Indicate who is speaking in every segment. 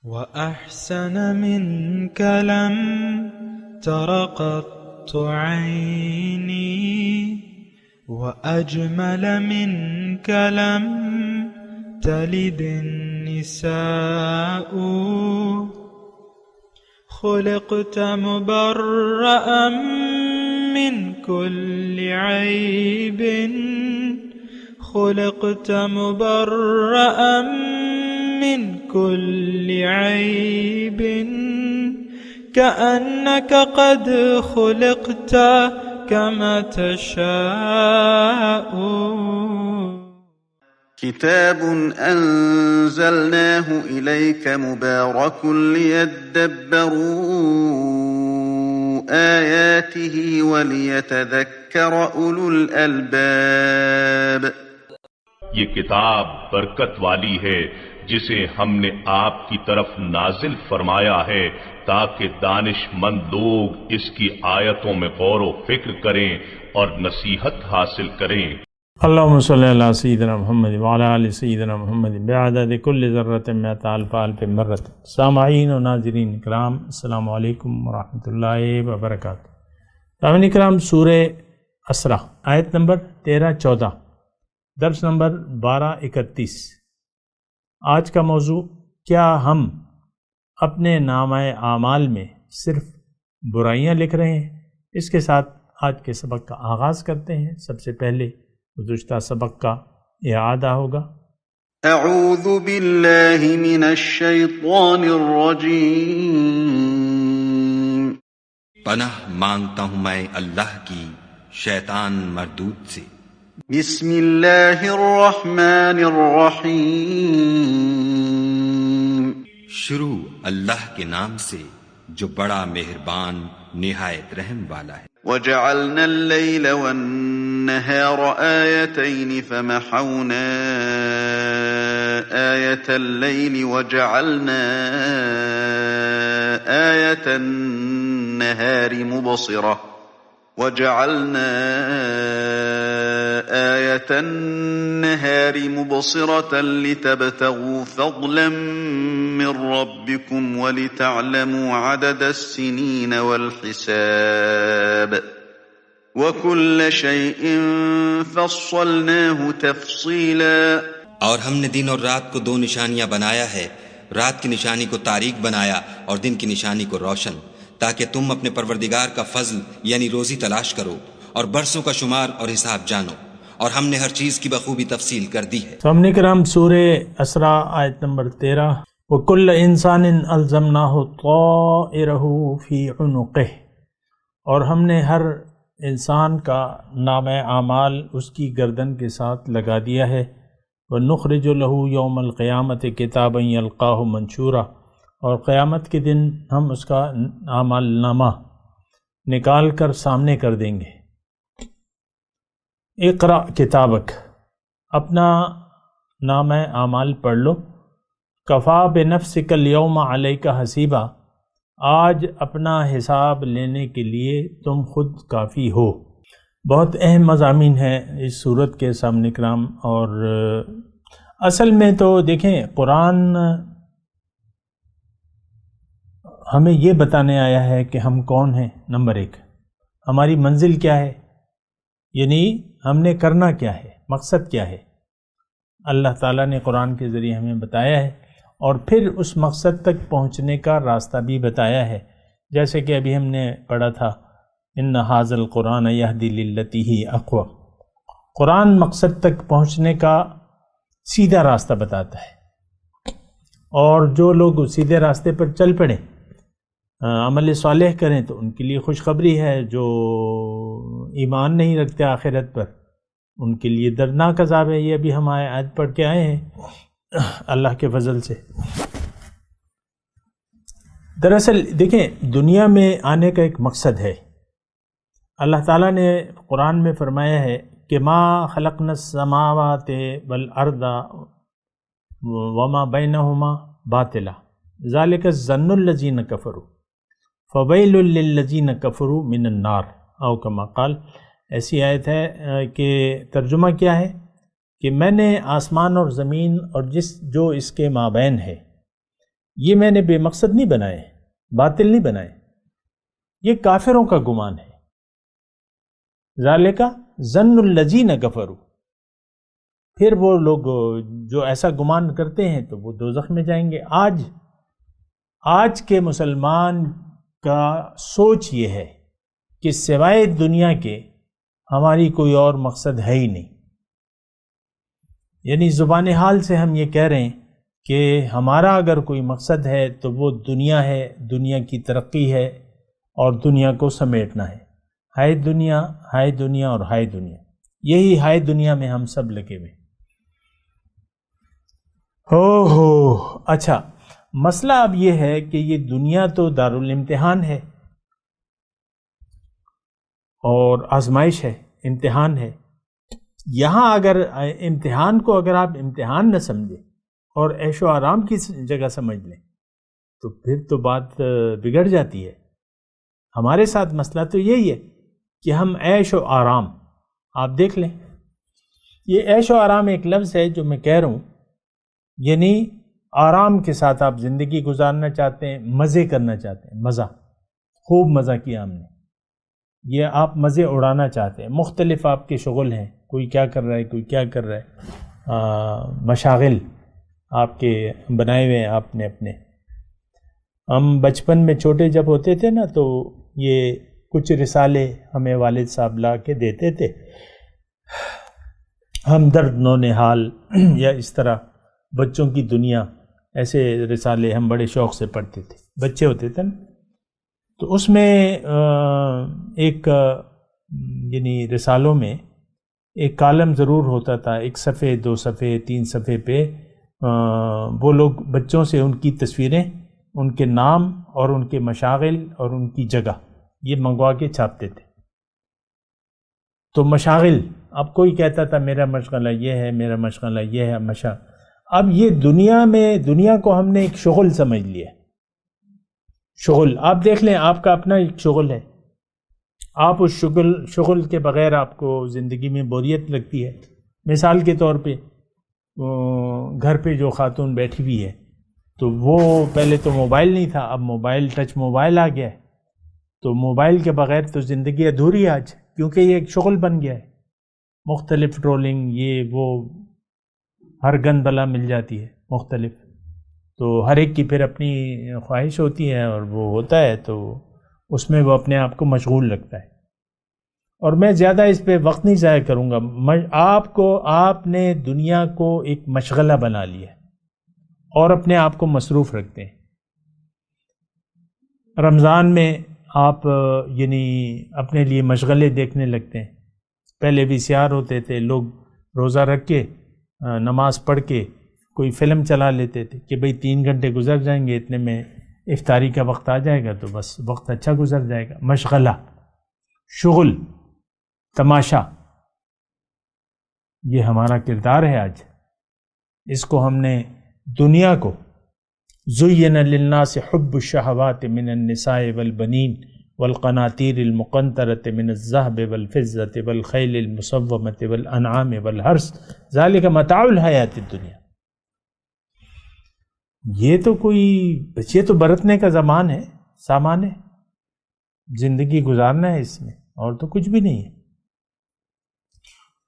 Speaker 1: وأحسن منك لم تر قط عيني وأجمل منك لم تلد النساء خلقت مبرأ من كل عيب خلقت مبرأ من كل عيب كأنك قد خلقت كما تشاء.
Speaker 2: كتاب أنزلناه إليك مبارك ليدبروا آياته وليتذكر أولو الألباب.
Speaker 3: یہ کتاب برکت والی ہے جسے ہم نے آپ کی طرف نازل فرمایا ہے تاکہ دانش مند لوگ اس کی آیتوں میں غور و فکر کریں اور نصیحت حاصل کریں.
Speaker 4: اللہم صلی علی سیدنا محمد وعلی آل سیدنا محمد بعدد کل ذرۃ مئۃ الف الف مرۃ. سامعین و ناظرین کرام، السلام علیکم ورحمۃ اللہ وبرکاتہ. سامعین کرام، سورہ اسرا آیت نمبر 13-14، درس نمبر 1231. آج کا موضوع: کیا ہم اپنے نامہ اعمال میں صرف برائیاں لکھ رہے ہیں؟ اس کے ساتھ آج کے سبق کا آغاز کرتے ہیں. سب سے پہلے گزشتہ سبق کا اعادہ ہوگا.
Speaker 2: اعوذ باللہ من الشیطان الرجیم.
Speaker 5: پناہ مانگتا ہوں میں اللہ کی شیطان مردود سے.
Speaker 2: بسم اللہ الرحمن الرحیم.
Speaker 5: شروع اللہ کے نام سے جو بڑا مہربان نہایت رحم والا ہے.
Speaker 2: وجعلنا اللیل والنهار آیتین فمحونا آیت اللیل وجعلنا آیت النهار مبصرة وجعلنا آیت النهار مبصرة لتبتغوا فضلا من ربكم ولتعلموا عدد السنين والحساب وكل شيء فصلناه تفصيلا.
Speaker 5: اور ہم نے دن اور رات کو دو نشانیاں بنایا ہے، رات کی نشانی کو تاریک بنایا اور دن کی نشانی کو روشن، تاکہ تم اپنے پروردگار کا فضل یعنی روزی تلاش کرو اور برسوں کا شمار اور حساب جانو، اور ہم نے ہر چیز کی بخوبی تفصیل کر دی ہے.
Speaker 4: سامنے کرام، سورہ اسرا آیت نمبر 13. وَكُلَّ إِنسَانٍ أَلْزَمْنَاهُ طَائِرَهُ فِي عُنُقِهِ. اور ہم نے ہر انسان کا نام اعمال اس کی گردن کے ساتھ لگا دیا ہے. وَنُخْرِجُ لَهُ يَوْمَ الْقِيَامَةِ كِتَابًا يَلْقَاهُ مَنشُورًا. اور قیامت کے دن ہم اس کا اعمال نامہ نکال کر سامنے کر دیں گے. اقرأ کتابک، اپنا نام اعمال پڑھ لو. کفا بنفسک الیوم علیک حسیبا، آج اپنا حساب لینے کے لیے تم خود کافی ہو. بہت اہم مضامین ہیں اس صورت کے سامنے کرام. اور اصل میں تو دیکھیں، قرآن ہمیں یہ بتانے آیا ہے کہ ہم کون ہیں. نمبر 1، ہماری منزل کیا ہے، یعنی ہم نے کرنا کیا ہے، مقصد کیا ہے. اللہ تعالیٰ نے قرآن کے ذریعے ہمیں بتایا ہے، اور پھر اس مقصد تک پہنچنے کا راستہ بھی بتایا ہے. جیسے کہ ابھی ہم نے پڑھا تھا، ان ھذا القرآن یہدی للتی ہی اقوم. قرآن مقصد تک پہنچنے کا سیدھا راستہ بتاتا ہے، اور جو لوگ سیدھے راستے پر چل پڑیں، عمل صالح کریں، تو ان کے لیے خوشخبری ہے. جو ایمان نہیں رکھتے آخرت پر، ان کے لیے دردناک عذاب ہے. یہ ابھی ہم آیت پڑھ کے آئے ہیں اللہ کے فضل سے. دراصل دیکھیں، دنیا میں آنے کا ایک مقصد ہے. اللہ تعالیٰ نے قرآن میں فرمایا ہے کہ ما خلقنا السماوات والارض وما بینہما باطلا ذالک الظن الذین کفروا فویل للذین کفروا من النار او کما قال. ایسی آیت ہے کہ ترجمہ کیا ہے کہ میں نے آسمان اور زمین اور جو اس کے مابین ہے یہ میں نے بے مقصد نہیں بنائے، باطل نہیں بنائے، یہ کافروں کا گمان ہے۔ ذالک ظن الذین کفروا، پھر وہ لوگ جو ایسا گمان کرتے ہیں تو وہ دوزخ میں جائیں گے۔ آج کے مسلمان کا سوچ یہ ہے کہ سوائے دنیا کے ہماری کوئی اور مقصد ہے ہی نہیں، یعنی زبان حال سے ہم یہ کہہ رہے ہیں کہ ہمارا اگر کوئی مقصد ہے تو وہ دنیا ہے، دنیا کی ترقی ہے اور دنیا کو سمیٹنا ہے۔ ہائے دنیا، ہائے دنیا اور ہائے دنیا، یہی ہائے دنیا میں ہم سب لگے ہوئے۔ اچھا، مسئلہ اب یہ ہے کہ یہ دنیا تو دارالامتحان ہے اور آزمائش ہے، امتحان ہے۔ یہاں اگر امتحان کو اگر آپ امتحان نہ سمجھیں اور عیش و آرام کی جگہ سمجھ لیں تو پھر تو بات بگڑ جاتی ہے۔ ہمارے ساتھ مسئلہ تو یہی ہے کہ ہم عیش و آرام، آپ دیکھ لیں، یہ عیش و آرام ایک لفظ ہے جو میں کہہ رہا ہوں، یعنی آرام کے ساتھ آپ زندگی گزارنا چاہتے ہیں، مزے کرنا چاہتے ہیں، مزہ، خوب مزہ کیا ہم نے، یہ آپ مزے اڑانا چاہتے ہیں۔ مختلف آپ کے شغل ہیں، کوئی کیا کر رہا ہے، کوئی کیا کر رہا ہے، مشاغل آپ کے بنائے ہوئے ہیں آپ نے اپنے۔ ہم بچپن میں چھوٹے جب ہوتے تھے نا تو یہ کچھ رسالے ہمیں والد صاحب لا کے دیتے تھے، ہمدرد نونہال یا اس طرح بچوں کی دنیا، ایسے رسالے ہم بڑے شوق سے پڑھتے تھے، بچے ہوتے تھے نا۔ تو اس میں ایک یعنی رسالوں میں ایک کالم ضرور ہوتا تھا، ایک صفحے، 2 صفحے، 3 صفحے پہ وہ لوگ بچوں سے ان کی تصویریں، ان کے نام اور ان کے مشاغل اور ان کی جگہ یہ منگوا کے چھاپتے تھے۔ تو مشاغل، اب کوئی کہتا تھا میرا مشغلہ یہ ہے، میرا مشغلہ یہ ہے، اب یہ دنیا کو ہم نے ایک شغل سمجھ لیا۔ شغل آپ دیکھ لیں، آپ کا اپنا ایک شغل ہے، آپ اس شغل کے بغیر آپ کو زندگی میں بوریت لگتی ہے۔ مثال کے طور پہ گھر پہ جو خاتون بیٹھی ہوئی ہے تو وہ پہلے تو موبائل نہیں تھا، اب موبائل، ٹچ موبائل آ گیا ہے، تو موبائل کے بغیر تو زندگی ادھوری ہے آج، کیونکہ یہ ایک شغل بن گیا ہے۔ مختلف ٹرولنگ، یہ وہ، ہر گند بلا مل جاتی ہے مختلف، تو ہر ایک کی پھر اپنی خواہش ہوتی ہے اور وہ ہوتا ہے تو اس میں وہ اپنے آپ کو مشغول رکھتا ہے۔ اور میں زیادہ اس پہ وقت نہیں ضائع کروں گا۔ آپ نے دنیا کو ایک مشغلہ بنا لیا اور اپنے آپ کو مصروف رکھتے ہیں۔ رمضان میں آپ یعنی اپنے لیے مشغلے دیکھنے لگتے ہیں۔ پہلے VCR ہوتے تھے، لوگ روزہ رکھ کے نماز پڑھ کے کوئی فلم چلا لیتے تھے کہ بھئی 3 گھنٹے گزر جائیں گے، اتنے میں افطاری کا وقت آ جائے گا تو بس وقت اچھا گزر جائے گا۔ مشغلہ، شغل، تماشا، یہ ہمارا کردار ہے آج۔ اس کو ہم نے دنیا کو زین للناس حب الشہوات من النساء والبنین والقناطیر المقنطرۃ من الذہب والفضۃ والخیل المسومۃ والانعام والحرث ذالک متاع الحیاۃ الدنیا۔ یہ تو برتنے کا زمان ہے، سامان ہے، زندگی گزارنا ہے اس میں، اور تو کچھ بھی نہیں ہے۔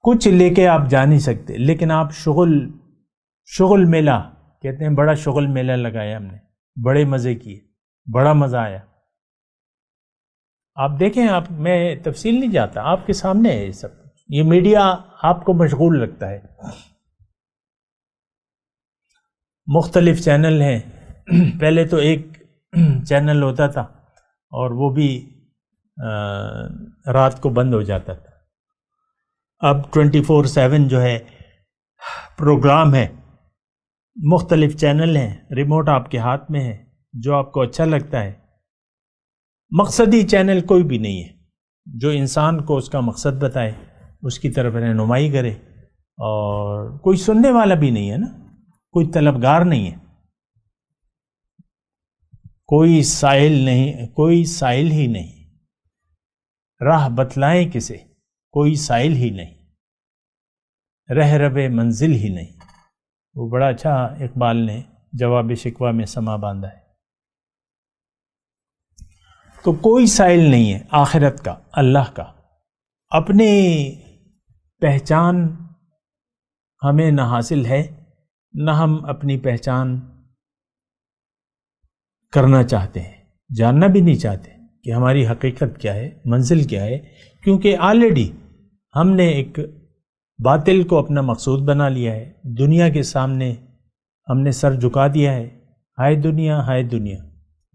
Speaker 4: کچھ لے کے آپ جا نہیں سکتے، لیکن آپ شغل میلہ کہتے ہیں، بڑا شغل میلہ لگایا ہم نے، بڑے مزے کیے، بڑا مزہ آیا۔ آپ دیکھیں، میں تفصیل نہیں جاتا، آپ کے سامنے ہے یہ سب۔ یہ میڈیا آپ کو مشغول رکھتا ہے، مختلف چینل ہیں۔ پہلے تو ایک چینل ہوتا تھا اور وہ بھی رات کو بند ہو جاتا تھا۔ اب 24/7 جو ہے پروگرام ہے، مختلف چینل ہیں، ریموٹ آپ کے ہاتھ میں ہے، جو آپ کو اچھا لگتا ہے۔ مقصدی چینل کوئی بھی نہیں ہے جو انسان کو اس کا مقصد بتائے، اس کی طرف رہنمائی کرے، اور کوئی سننے والا بھی نہیں ہے نا، کوئی طلبگار نہیں ہے، کوئی سائل ہی نہیں، راہ بتلائیں کسے، کوئی سائل ہی نہیں، رہ منزل ہی نہیں۔ وہ بڑا اچھا اقبال نے جواب شکوہ میں سما باندھا ہے۔ تو کوئی سائل نہیں ہے آخرت کا، اللہ کا۔ اپنی پہچان ہمیں نہ حاصل ہے، نہ ہم اپنی پہچان کرنا چاہتے ہیں، جاننا بھی نہیں چاہتے کہ ہماری حقیقت کیا ہے، منزل کیا ہے، کیونکہ آلریڈی ہم نے ایک باطل کو اپنا مقصود بنا لیا ہے۔ دنیا کے سامنے ہم نے سر جھکا دیا ہے، ہائے دنیا ہائے دنیا،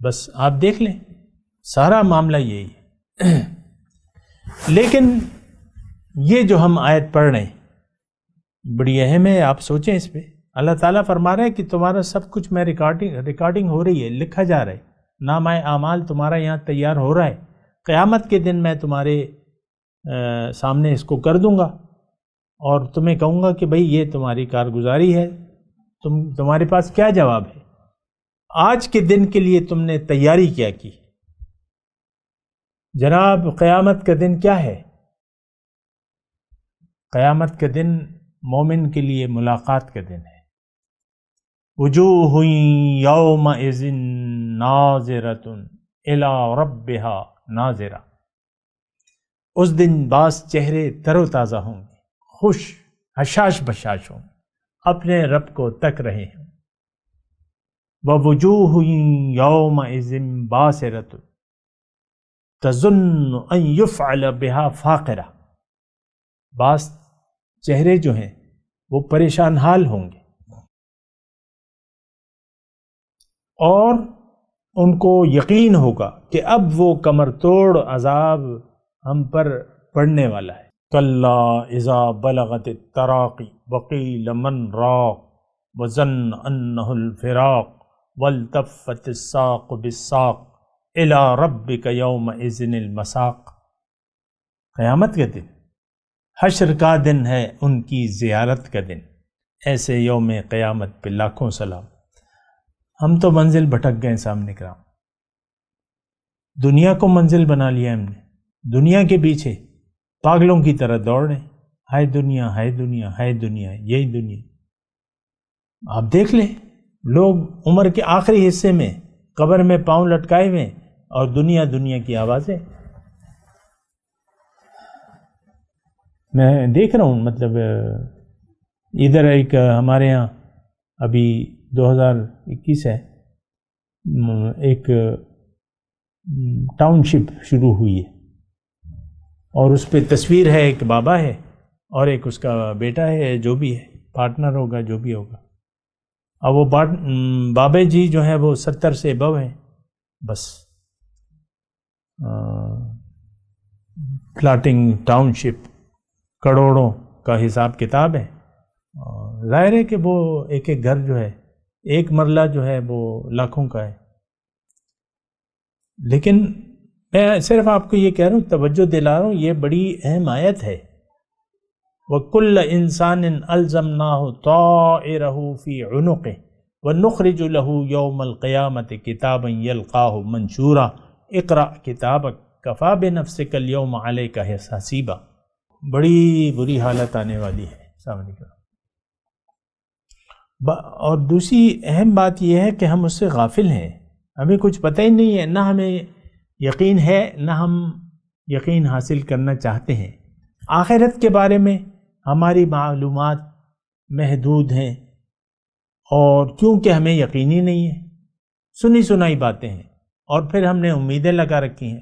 Speaker 4: بس آپ دیکھ لیں سارا معاملہ یہی ہے۔ لیکن یہ جو ہم آیت پڑھ رہے ہیں بڑی اہم ہے، آپ سوچیں اس پہ۔ اللہ تعالیٰ فرما رہا ہے کہ تمہارا سب کچھ میں ریکارڈنگ ہو رہی ہے، لکھا جا رہا ہے، نامہ اعمال تمہارا یہاں تیار ہو رہا ہے، قیامت کے دن میں تمہارے سامنے اس کو کر دوں گا اور تمہیں کہوں گا کہ بھئی یہ تمہاری کارگزاری ہے، تمہارے پاس کیا جواب ہے، آج کے دن کے لیے تم نے تیاری کیا کی۔ جناب قیامت کا دن کیا ہے؟ قیامت کا دن مومن کے لیے ملاقات کا دن ہے۔ وجوہ یومئذ ناظرۃ الی ربہا ناظرہ، اس دن بعض چہرے تر و تازہ ہوں گے، خوش حشاش بشاش ہوں گے، اپنے رب کو تک رہے ہیں۔ ووجوہ یومئذ باسرۃ تظن ان یفعل بہا فاقرہ، بعض چہرے جو ہیں وہ پریشان حال ہوں گے اور ان کو یقین ہوگا کہ اب وہ کمر توڑ عذاب ہم پر پڑنے والا ہے۔ کلا اذا بلغت التراقی وقیل من راق وظن انہ الفراق والتفت الساق بالساق الی ربک یومئذ المساق۔ قیامت کا دن، حشر کا دن ہے، ان کی زیارت کا دن۔ ایسے یوم قیامت پہ لاکھوں سلام۔ ہم تو منزل بھٹک گئے سامنے کرام، دنیا کو منزل بنا لیا ہم نے، دنیا کے پیچھے پاگلوں کی طرح دوڑ رہے ہیں، ہائے دنیا ہائے دنیا ہائے دنیا، یہی دنیا۔ آپ دیکھ لیں لوگ عمر کے آخری حصے میں قبر میں پاؤں لٹکائے ہوئے اور دنیا دنیا کی آوازیں۔ میں دیکھ رہا ہوں، مطلب ادھر ایک ہمارے ہاں ابھی 2021 ہے، ایک ٹاؤن شپ شروع ہوئی ہے اور اس پہ تصویر ہے، ایک بابا ہے اور ایک اس کا بیٹا ہے، جو بھی ہے پارٹنر ہوگا جو بھی ہوگا۔ اب وہ بابے جی جو ہیں وہ 70 سے ابو ہیں، بس پلاٹنگ ٹاؤن شپ کروڑوں کا حساب کتاب ہے۔ ظاہر ہے کہ وہ ایک ایک گھر جو ہے، ایک مرلہ جو ہے وہ لاکھوں کا ہے۔ لیکن میں صرف آپ کو یہ کہہ رہا ہوں، توجہ دلا رہا ہوں، یہ بڑی اہم آیت ہے۔ وَكُلَّ إِنسَانٍ أَلْزَمْنَاهُ طَائِرَهُ فِي عُنُقِهِ وَنُخْرِجُ لَهُ يَوْمَ الْقِيَامَةِ كِتَابًا يَلْقَاهُ مَنْشُورًا اقْرَأْ كِتَابَكَ كَفَى بِنَفْسِكَ الْيَوْمَ عَلَيْكَ حَسِيبًا۔ بڑی بری حالت آنے والی ہے سامنے کا۔ اور دوسری اہم بات یہ ہے کہ ہم اس سے غافل ہیں، ہمیں کچھ پتہ ہی نہیں ہے، نہ ہمیں یقین ہے نہ ہم یقین حاصل کرنا چاہتے ہیں۔ آخرت کے بارے میں ہماری معلومات محدود ہیں، اور کیونکہ ہمیں یقین ہی نہیں ہے، سنی سنائی باتیں ہیں، اور پھر ہم نے امیدیں لگا رکھی ہیں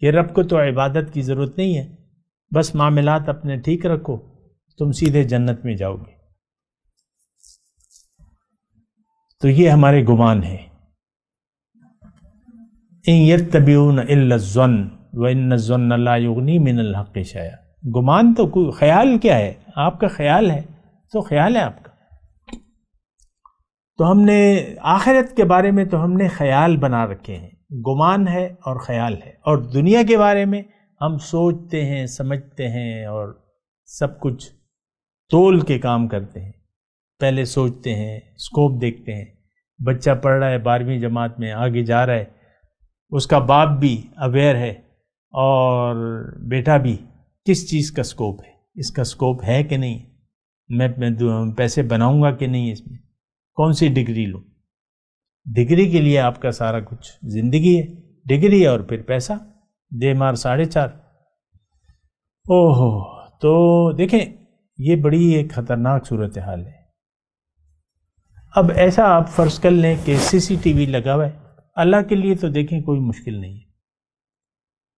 Speaker 4: کہ رب کو تو عبادت کی ضرورت نہیں ہے، بس معاملات اپنے ٹھیک رکھو تم سیدھے جنت میں جاؤ گے۔ تو یہ ہمارے گمان ہے۔ ان یتبعون الا الظن وان الظن لا یغنی من الحق شیئا۔ گمان تو کوئی، خیال کیا ہے؟ آپ کا خیال ہے تو خیال ہے آپ کا۔ تو ہم نے آخرت کے بارے میں تو ہم نے خیال بنا رکھے ہیں، گمان ہے اور خیال ہے، اور دنیا کے بارے میں ہم سوچتے ہیں، سمجھتے ہیں اور سب کچھ تول کے کام کرتے ہیں۔ پہلے سوچتے ہیں، اسکوپ دیکھتے ہیں، بچہ پڑھ رہا ہے 12ویں جماعت میں، آگے جا رہا ہے، اس کا باپ بھی اویئر ہے اور بیٹا بھی، کس چیز کا اسکوپ ہے، اس کا اسکوپ ہے کہ نہیں، میں پیسے بناؤں گا کہ نہیں، اس میں کون سی ڈگری لوں، ڈگری کے لیے آپ کا سارا کچھ زندگی ہے، ڈگری اور پھر پیسہ، دے مار 4.5۔ اوہو، تو دیکھیں یہ بڑی ایک خطرناک صورتحال ہے۔ اب ایسا آپ فرض کر لیں کہ CCTV لگا ہوا ہے، اللہ کے لیے تو دیکھیں کوئی مشکل نہیں ہے۔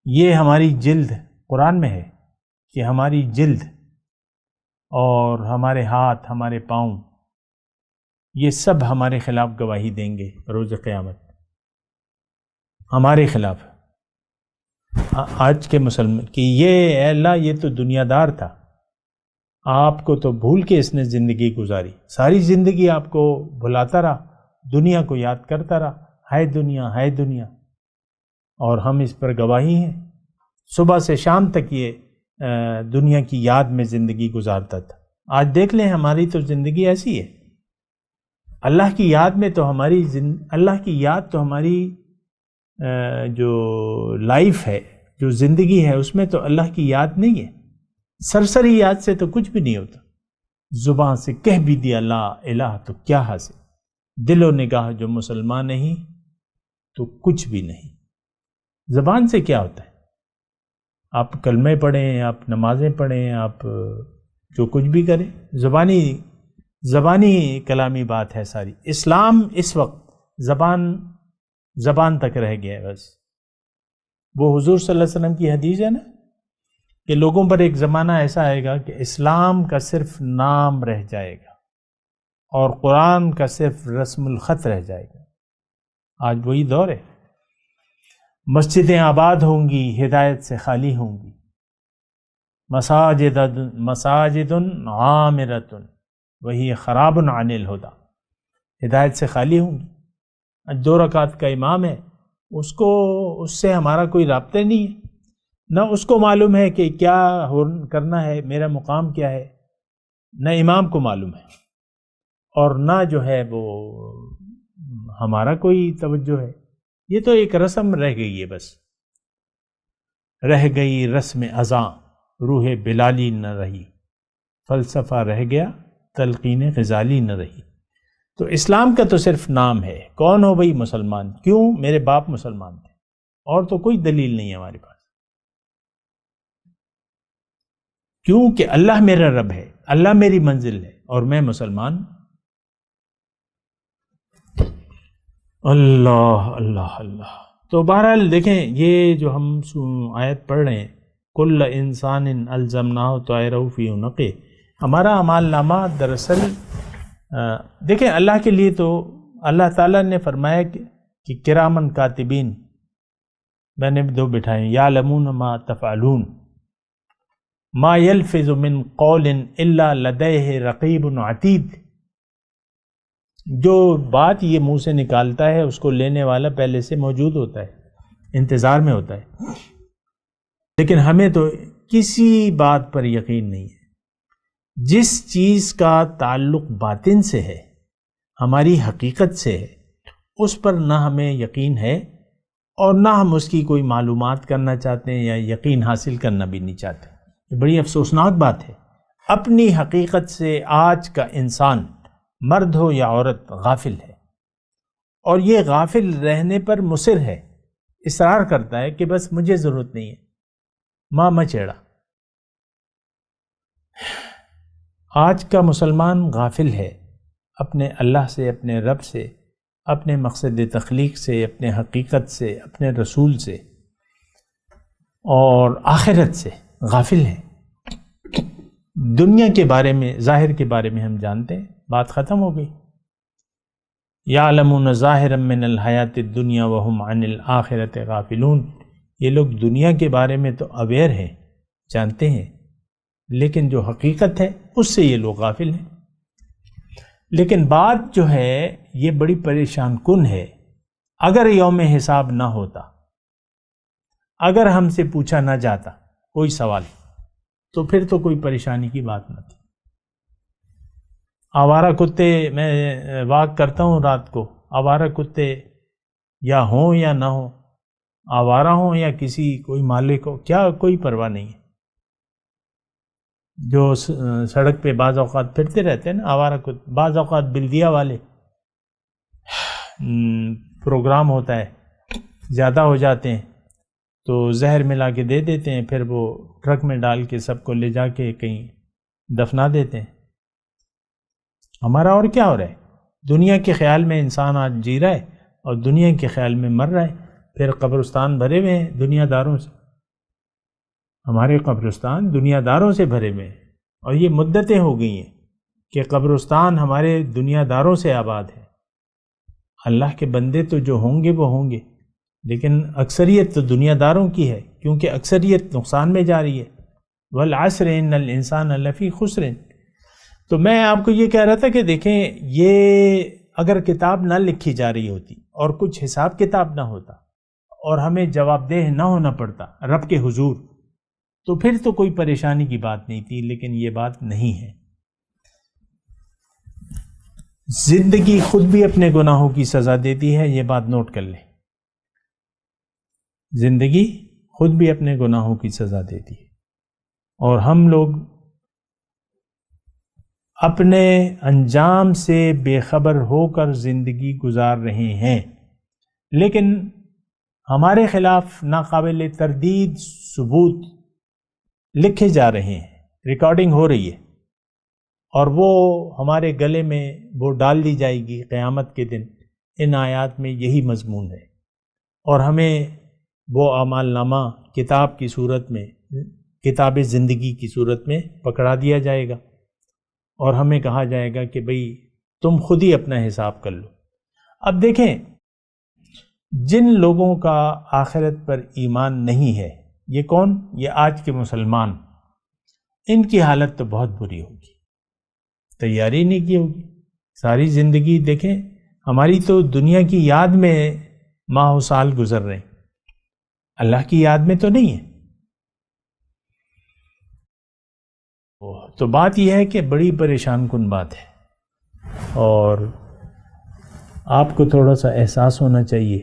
Speaker 4: یہ ہماری جلد، قرآن میں ہے کہ ہماری جلد اور ہمارے ہاتھ، ہمارے پاؤں، یہ سب ہمارے خلاف گواہی دیں گے روز قیامت، ہمارے خلاف۔ آج کے مسلمان کہ یہ اے اللہ یہ تو دنیا دار تھا، آپ کو تو بھول کے اس نے زندگی گزاری، ساری زندگی آپ کو بھلاتا رہا، دنیا کو یاد کرتا رہا، ہائے دنیا ہائے دنیا، اور ہم اس پر گواہی ہیں۔ صبح سے شام تک یہ دنیا کی یاد میں زندگی گزارتا تھا۔ آج دیکھ لیں ہماری تو زندگی ایسی ہے، اللہ کی یاد میں تو اللہ کی یاد تو ہماری جو لائف ہے، جو زندگی ہے، اس میں تو اللہ کی یاد نہیں ہے۔ سرسری یاد سے تو کچھ بھی نہیں ہوتا، زبان سے کہہ بھی دیا لا الہ تو کیا حاصل، دل و نگاہ جو مسلمان نہیں تو کچھ بھی نہیں۔ زبان سے کیا ہوتا ہے؟ آپ کلمے پڑھیں، آپ نمازیں پڑھیں، آپ جو کچھ بھی کریں، زبانی کلامی بات ہے ساری۔ اسلام اس وقت زبان تک رہ گیا ہے بس۔ وہ حضور صلی اللہ علیہ وسلم کی حدیث ہے نا کہ لوگوں پر ایک زمانہ ایسا آئے گا کہ اسلام کا صرف نام رہ جائے گا اور قرآن کا صرف رسم الخط رہ جائے گا۔ آج وہی دور ہے۔ مسجدیں آباد ہوں گی، ہدایت سے خالی ہوں گی۔ مساجد عامرۃ وہی خراب عن الہدی، ہدایت سے خالی ہوں گی۔ 2 رکعت کا امام ہے، اس سے ہمارا کوئی رابطہ نہیں ہے، نہ اس کو معلوم ہے کہ کیا کرنا ہے، میرا مقام کیا ہے، نہ امام کو معلوم ہے، اور نہ جو ہے وہ ہمارا کوئی توجہ ہے۔ یہ تو ایک رسم رہ گئی ہے، بس رہ گئی رسم اذاں، روح بلالی نہ رہی، فلسفہ رہ گیا تلقین غزالی نہ رہی۔ تو اسلام کا تو صرف نام ہے۔ کون ہو بھئی مسلمان؟ کیوں؟ میرے باپ مسلمان تھے، اور تو کوئی دلیل نہیں ہے ہمارے پاس۔ کیوں کہ اللہ میرا رب ہے، اللہ میری منزل ہے، اور میں مسلمان۔ اللہ اللہ اللہ۔ تو بہرحال دیکھیں یہ جو ہم آیت پڑھ رہے ہیں، کل انسان الزمناہ طائرہ فی عنقہ، ہمارا اعمال نامہ دراصل دیکھیں اللہ کے لیے تو اللہ تعالیٰ نے فرمایا کہ کرامن کاتبین، میں نے 2 بٹھائے، یعلمون ما تفعلون، ما یلفظ من قول الا لدیہ رقیب عتید، جو بات یہ منہ سے نکالتا ہے اس کو لینے والا پہلے سے موجود ہوتا ہے، انتظار میں ہوتا ہے۔ لیکن ہمیں تو کسی بات پر یقین نہیں ہے۔ جس چیز کا تعلق باطن سے ہے، ہماری حقیقت سے ہے، اس پر نہ ہمیں یقین ہے اور نہ ہم اس کی کوئی معلومات کرنا چاہتے ہیں یا یقین حاصل کرنا بھی نہیں چاہتے۔ یہ بڑی افسوسناک بات ہے۔ اپنی حقیقت سے آج کا انسان، مرد ہو یا عورت، غافل ہے، اور یہ غافل رہنے پر مصر ہے، اصرار کرتا ہے کہ بس مجھے ضرورت نہیں ہے، ماں مچیڑا۔ آج کا مسلمان غافل ہے اپنے اللہ سے، اپنے رب سے، اپنے مقصد تخلیق سے، اپنے حقیقت سے، اپنے رسول سے اور آخرت سے غافل ہے۔ دنیا کے بارے میں، ظاہر کے بارے میں ہم جانتے ہیں، بات ختم ہو گئی۔ یعلمون ظاہرا من الحیات الدنیا وہم عن الآخرۃ غافلون، یہ لوگ دنیا کے بارے میں تو اویئر ہیں، جانتے ہیں، لیکن جو حقیقت ہے اس سے یہ لوگ غافل ہیں۔ لیکن بات جو ہے یہ بڑی پریشان کن ہے۔ اگر یوم حساب نہ ہوتا، اگر ہم سے پوچھا نہ جاتا کوئی سوال، تو پھر تو کوئی پریشانی کی بات نہ تھی۔ آوارہ کتے، میں واک کرتا ہوں رات کو، آوارہ کتے یا ہوں یا نہ ہوں، آوارہ ہوں یا کسی کوئی مالک ہو، کیا کوئی پرواہ نہیں ہے۔ جو سڑک پہ بعض اوقات پھرتے رہتے ہیں نا آوارہ کتے، بعض اوقات بلدیہ والے پروگرام ہوتا ہے، زیادہ ہو جاتے ہیں تو زہر ملا کے دے دیتے ہیں، پھر وہ ٹرک میں ڈال کے سب کو لے جا کے کہیں دفنا دیتے ہیں۔ ہمارا اور کیا ہو رہا ہے؟ دنیا کے خیال میں انسان آج جی رہا ہے اور دنیا کے خیال میں مر رہا ہے، پھر قبرستان بھرے ہوئے ہیں دنیا داروں سے، ہمارے قبرستان دنیا داروں سے بھرے ہوئے ہیں، اور یہ مدتیں ہو گئی ہیں کہ قبرستان ہمارے دنیا داروں سے آباد ہے۔ اللہ کے بندے تو جو ہوں گے وہ ہوں گے، لیکن اکثریت تو دنیا داروں کی ہے، کیونکہ اکثریت نقصان میں جا رہی ہے۔ والعصر ان الانسان لفی خسر۔ تو میں آپ کو یہ کہہ رہا تھا کہ دیکھیں، یہ اگر کتاب نہ لکھی جا رہی ہوتی اور کچھ حساب کتاب نہ ہوتا اور ہمیں جواب دہ نہ ہونا پڑتا رب کے حضور، تو پھر تو کوئی پریشانی کی بات نہیں تھی، لیکن یہ بات نہیں ہے۔ زندگی خود بھی اپنے گناہوں کی سزا دیتی ہے، یہ بات نوٹ کر لیں۔ زندگی خود بھی اپنے گناہوں کی سزا دیتی ہے، اور ہم لوگ اپنے انجام سے بے خبر ہو کر زندگی گزار رہے ہیں، لیکن ہمارے خلاف ناقابل تردید ثبوت لکھے جا رہے ہیں، ریکارڈنگ ہو رہی ہے، اور وہ ہمارے گلے میں وہ ڈال دی جائے گی قیامت کے دن۔ ان آیات میں یہی مضمون ہے، اور ہمیں وہ اعمال نامہ کتاب کی صورت میں، کتاب زندگی کی صورت میں پکڑا دیا جائے گا، اور ہمیں کہا جائے گا کہ بھئی تم خود ہی اپنا حساب کر لو۔ اب دیکھیں، جن لوگوں کا آخرت پر ایمان نہیں ہے، یہ کون؟ یہ آج کے مسلمان، ان کی حالت تو بہت بری ہوگی، تیاری نہیں کی ہوگی۔ ساری زندگی دیکھیں، ہماری تو دنیا کی یاد میں ماہ و سال گزر رہے ہیں، اللہ کی یاد میں تو نہیں ہے۔ تو بات یہ ہے کہ بڑی پریشان کن بات ہے، اور آپ کو تھوڑا سا احساس ہونا چاہیے۔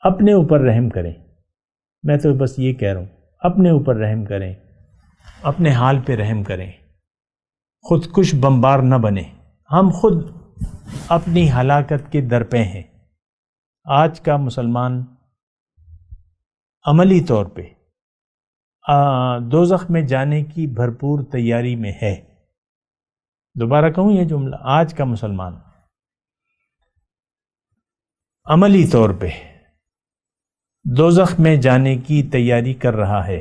Speaker 4: اپنے اوپر رحم کریں، میں تو بس یہ کہہ رہا ہوں، اپنے اوپر رحم کریں، اپنے حال پہ رحم کریں، خودکش بمبار نہ بنیں۔ ہم خود اپنی ہلاکت کے درپے ہیں۔ آج کا مسلمان عملی طور پہ دوزخ میں جانے کی بھرپور تیاری میں ہے۔ دوبارہ کہوں یہ جملہ، آج کا مسلمان عملی طور پہ دوزخ میں جانے کی تیاری کر رہا ہے،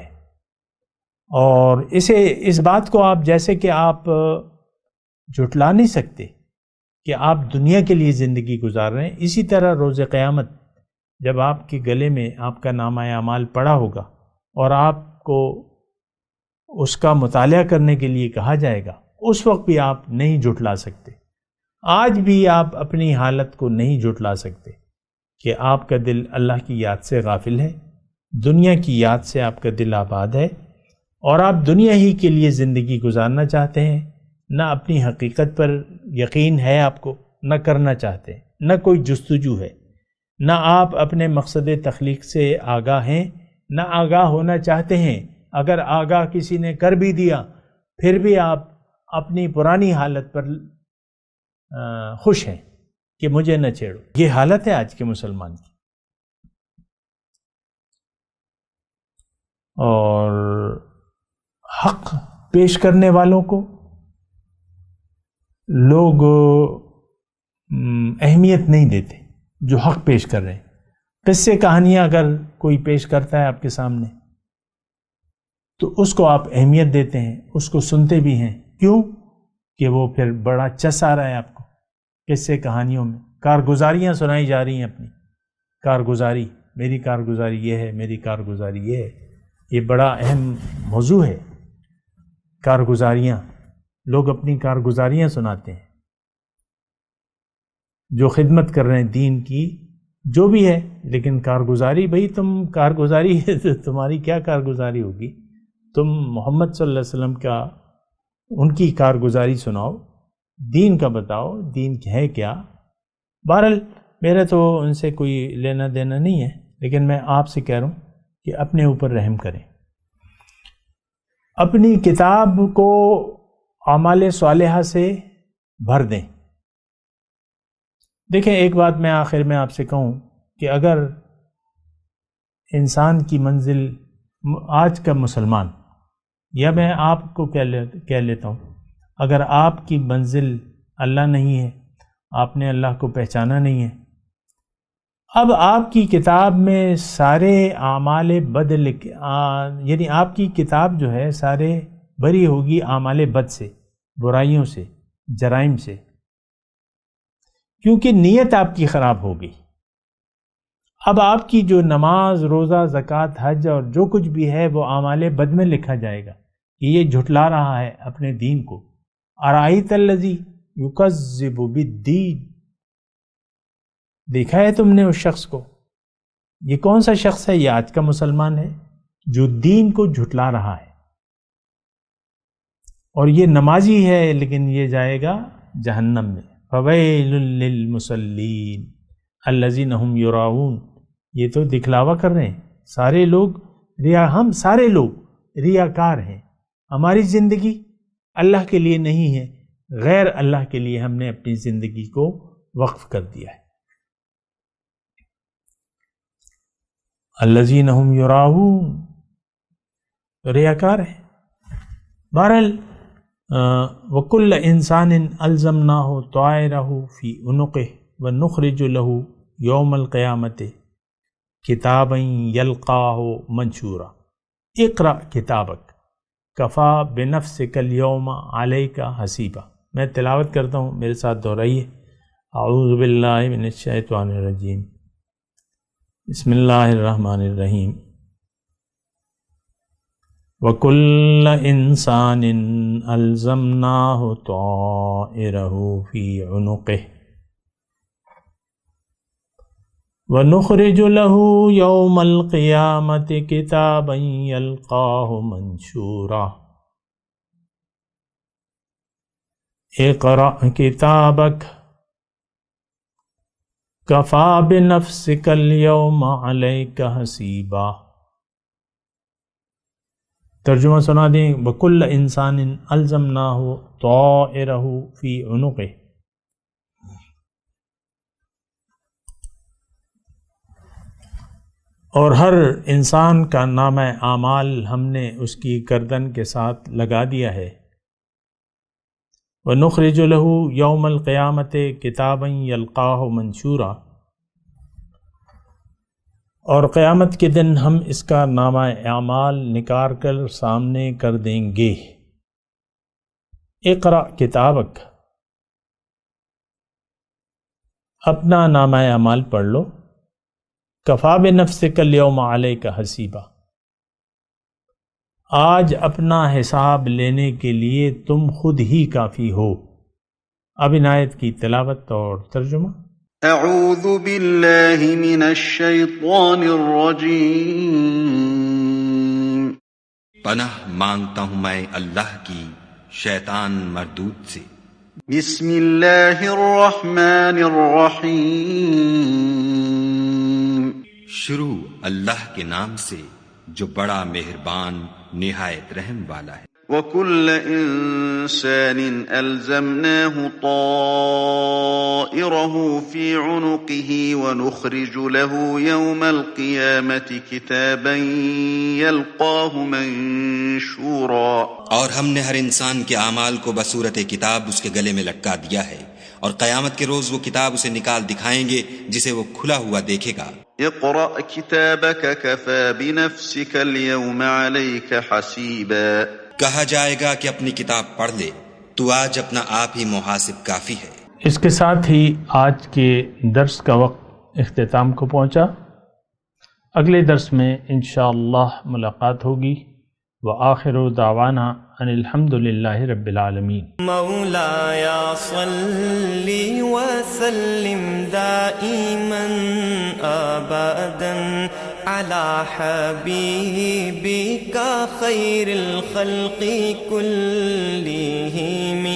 Speaker 4: اور اس بات کو آپ جیسے کہ آپ جھٹلا نہیں سکتے کہ آپ دنیا کے لیے زندگی گزار رہے ہیں، اسی طرح روز قیامت جب آپ کے گلے میں آپ کا نامہ اعمال پڑا ہوگا اور آپ کو اس کا مطالعہ کرنے کے لیے کہا جائے گا، اس وقت بھی آپ نہیں جھٹلا سکتے۔ آج بھی آپ اپنی حالت کو نہیں جھٹلا سکتے کہ آپ کا دل اللہ کی یاد سے غافل ہے، دنیا کی یاد سے آپ کا دل آباد ہے، اور آپ دنیا ہی کے لیے زندگی گزارنا چاہتے ہیں، نہ اپنی حقیقت پر یقین ہے آپ کو، نہ کرنا چاہتے ہیں، نہ کوئی جستجو ہے، نہ آپ اپنے مقصد تخلیق سے آگاہ ہیں، نہ آگاہ ہونا چاہتے ہیں۔ اگر آگاہ کسی نے کر بھی دیا، پھر بھی آپ اپنی پرانی حالت پر خوش ہیں کہ مجھے نہ چھیڑو۔ یہ حالت ہے آج کے مسلمان کی۔ اور حق پیش کرنے والوں کو لوگ اہمیت نہیں دیتے، جو حق پیش کر رہے ہیں۔ قصے کہانیاں اگر کوئی پیش کرتا ہے آپ کے سامنے تو اس کو آپ اہمیت دیتے ہیں، اس کو سنتے بھی ہیں۔ کیوں؟ کہ وہ پھر بڑا چس آ رہا ہے آپ کو۔ قصے کہانیوں میں کارگزاریاں سنائی جا رہی ہیں، اپنی کارگزاری، میری کارگزاری یہ ہے، میری کارگزاری یہ ہے۔ یہ بڑا اہم موضوع ہے، کارگزاریاں۔ لوگ اپنی کارگزاریاں سناتے ہیں، جو خدمت کر رہے ہیں دین کی، جو بھی ہے، لیکن کارگزاری، بھئی تم کارگزاری تمہاری کیا کارگزاری ہوگی؟ تم محمد صلی اللہ علیہ وسلم کا، ان کی کارگزاری سناؤ، دین کا بتاؤ، دین ہے کیا؟ بہرحال میرا تو ان سے کوئی لینا دینا نہیں ہے، لیکن میں آپ سے کہہ رہا ہوں کہ اپنے اوپر رحم کریں، اپنی کتاب کو اعمال صالحہ سے بھر دیں۔ دیکھیں ایک بات میں آخر میں آپ سے کہوں کہ اگر انسان کی منزل آج کا مسلمان، یا میں آپ کو کہہ لیتا ہوں، اگر آپ کی منزل اللہ نہیں ہے، آپ نے اللہ کو پہچانا نہیں ہے، اب آپ کی کتاب میں سارے اعمال بد یعنی آپ کی کتاب جو ہے سارے بری ہوگی اعمال بد سے، برائیوں سے، جرائم سے، کیونکہ نیت آپ کی خراب ہوگی۔ اب آپ کی جو نماز، روزہ، زکوٰۃ، حج اور جو کچھ بھی ہے وہ اعمال بد میں لکھا جائے گا کہ یہ جھٹلا رہا ہے اپنے دین کو۔ ارائیت الذی یکذب بالدین، دیکھا ہے تم نے اس شخص کو؟ یہ کون سا شخص ہے؟ یہ آج کا مسلمان ہے جو دین کو جھٹلا رہا ہے، اور یہ نمازی ہے لیکن یہ جائے گا جہنم میں۔ فویل للمصلین الذین ھم یراؤون، یہ تو دکھلاوا کر رہے ہیں سارے لوگ، ہم سارے لوگ ریاکار ہیں، ہماری زندگی اللہ کے لیے نہیں ہے، غیر اللہ کے لیے ہم نے اپنی زندگی کو وقف کر دیا ہے۔ الذین ھم یراؤون، ریاکار ہیں۔ بہرحال وَكُلَّ إِنسَانٍ أَلْزَمْنَاهُ طَائِرَهُ فِي عُنُقِهِ وَنُخْرِجُ لَهُ يَوْمَ الْقِيَامَةِ كِتَابًا يَلْقَاهُ مَنشُورًا اقرأ كِتَابَكَ كَفَى بِنَفْسِكَ الْيَوْمَ عَلَيْكَ حَسِيبًا۔ میں تلاوت کرتا ہوں، میرے ساتھ دہرائیے۔ اعوذ باللہ من الشیطان الرجیم، بسم اللہ الرحمن الرحیم۔ وَكُلَّ إِنسَانٍ أَلْزَمْنَاهُ طَائِرَهُ فِي عُنُقِهِ وَنُخْرِجُ لَهُ يَوْمَ الْقِيَامَةِ كِتَابًا يَلْقَاهُ مَنشُورًا اقرأ كِتَابَكَ كَفَى بِنَفْسِكَ الْيَوْمَ عَلَيْكَ حَسِيبًا۔ ترجمہ سنا دیں۔ وَكُلَّ إِنسَانٍ أَلْزَمْنَاهُ طَائِرَهُ فِي عُنُقِهِ، اور ہر انسان کا نامہ اعمال ہم نے اس کی گردن کے ساتھ لگا دیا ہے۔ وَنُخْرِجُ لَهُ يَوْمَ الْقِيَامَةِ كِتَابًا يَلْقَاهُ مَنشُورًا، اور قیامت کے دن ہم اس کا نامہ اعمال نکار کر سامنے کر دیں گے۔ اقرأ کتابک، اپنا نامہ اعمال پڑھ لو۔ کفیٰ بنفسک اليوم علیک حسیبا، آج اپنا حساب لینے کے لیے تم خود ہی کافی ہو۔ اب ان آیت کی تلاوت اور ترجمہ۔
Speaker 2: اعوذ باللہ من الشیطان الرجیم،
Speaker 5: پناہ مانگتا ہوں میں اللہ کی شیطان مردود سے۔
Speaker 2: بسم اللہ الرحمن الرحیم،
Speaker 5: شروع اللہ کے نام سے جو بڑا مہربان نہایت رحم والا ہے۔
Speaker 2: وَكُلَّ إِنسَانٍ أَلْزَمْنَاهُ طَائِرَهُ فِي عُنُقِهِ وَنُخْرِجُ لَهُ يَوْمَ الْقِيَامَةِ كِتَابًا يَلْقَاهُ مَنشُورًا،
Speaker 5: اور ہم نے ہر انسان کے اعمال کو بصورت کتاب اس کے گلے میں لٹکا دیا ہے، اور قیامت کے روز وہ کتاب اسے نکال دکھائیں گے جسے وہ کھلا ہوا دیکھے گا۔
Speaker 2: اقرأ كتابك كفى بنفسك اليوم عليك حسيبا،
Speaker 5: کہا جائے گا کہ اپنی کتاب پڑھ لے، تو آج اپنا آپ ہی محاسب کافی ہے۔
Speaker 4: اس کے ساتھ ہی آج کے درس کا وقت اختتام کو پہنچا۔ اگلے درس میں انشاءاللہ ملاقات ہوگی۔ وآخر دعوانا ان الحمد للہ رب العالمین۔
Speaker 1: مولاي صل وسلم دائما ابدا على حبيبك خير الخلق كلهم